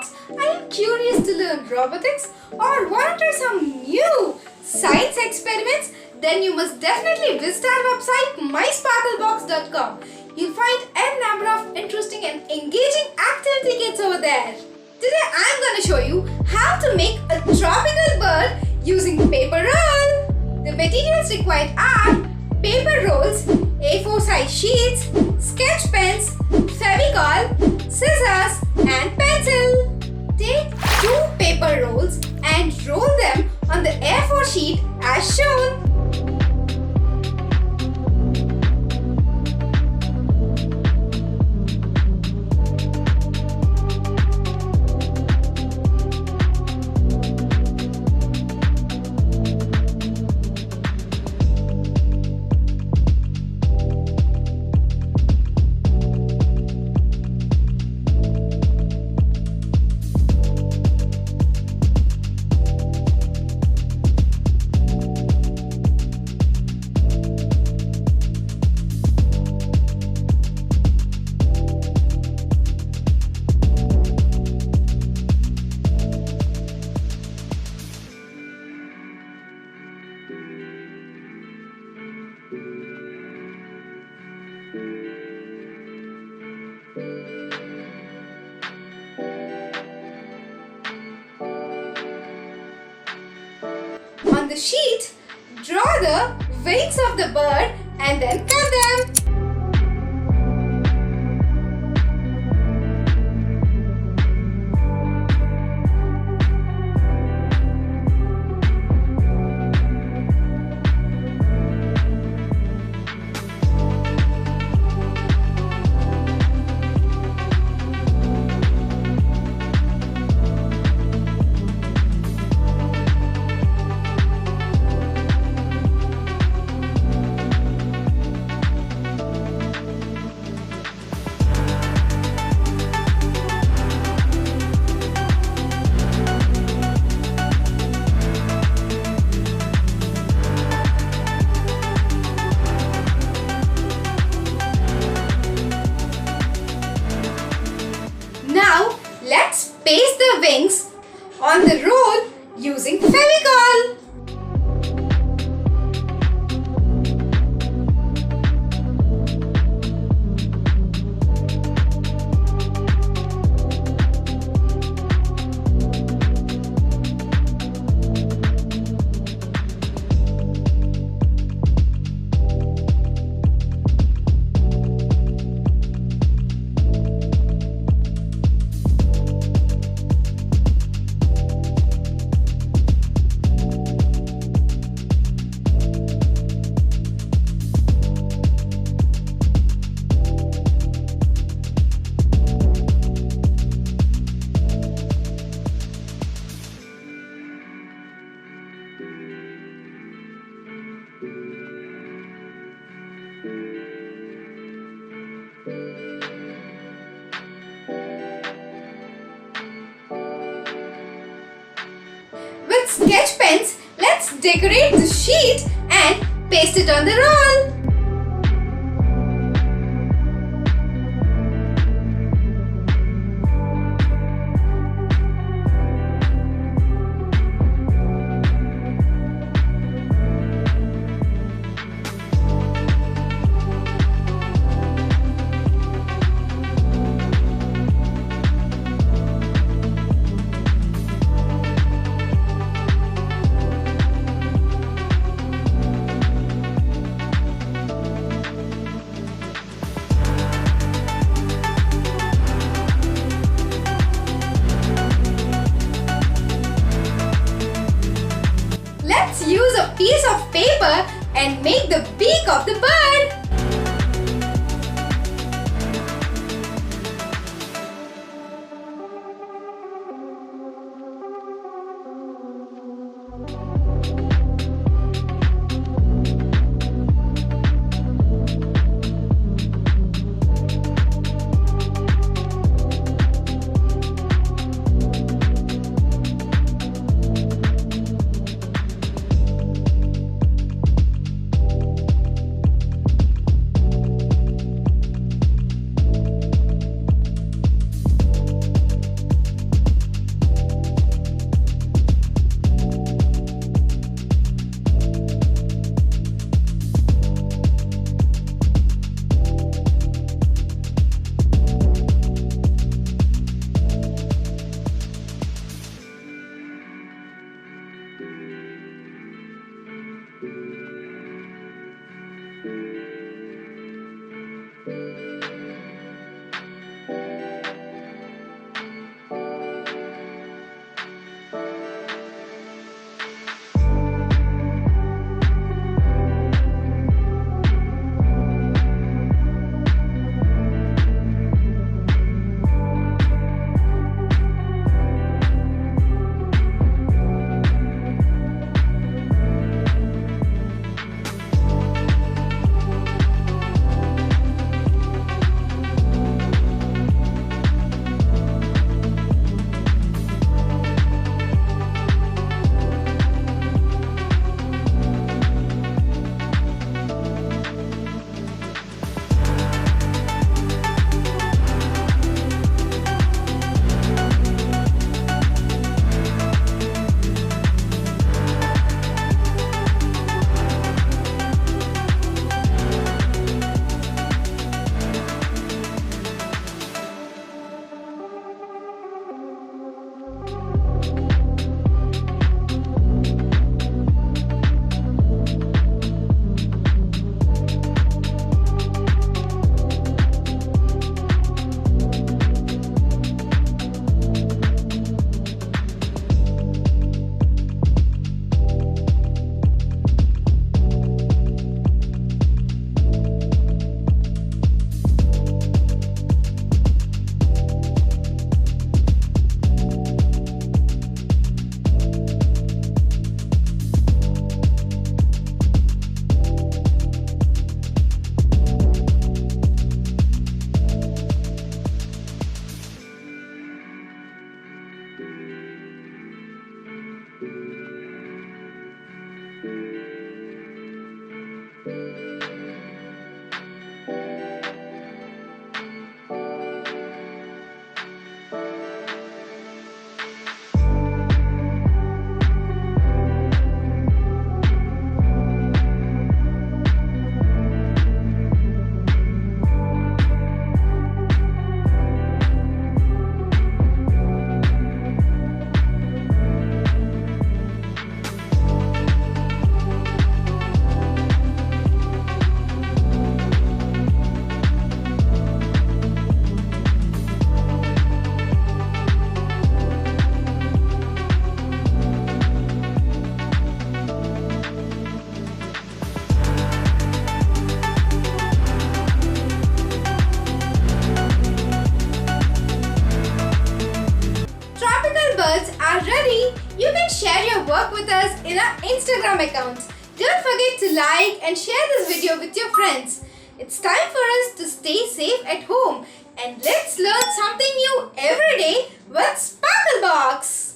Sparklebox? Are you curious to learn robotics or want to try some new science experiments? Then you must definitely visit our website mysparklebox.com. You'll find a number of interesting and engaging activity kits over there. Today I'm going to show you how to make a tropical bird using paper roll. The materials required are paper rolls, A4 size sheets, sketch pens, Fevicol, scissors and pencil. Take 2 paper rolls and roll them on the A4 sheet as shown. On the sheet, draw the wings of the bird and then cut them. Now let's paste the wings on the roll using Fevicol. With sketch pens, let's decorate the sheet and paste it on the roll. Let's use a piece of paper and make the beak of the bird. experts are ready, you can share your work with us in our Instagram accounts. Don't forget to like and share this video with your friends. It's time for us to stay safe at home and let's learn something new every day with Sparklebox.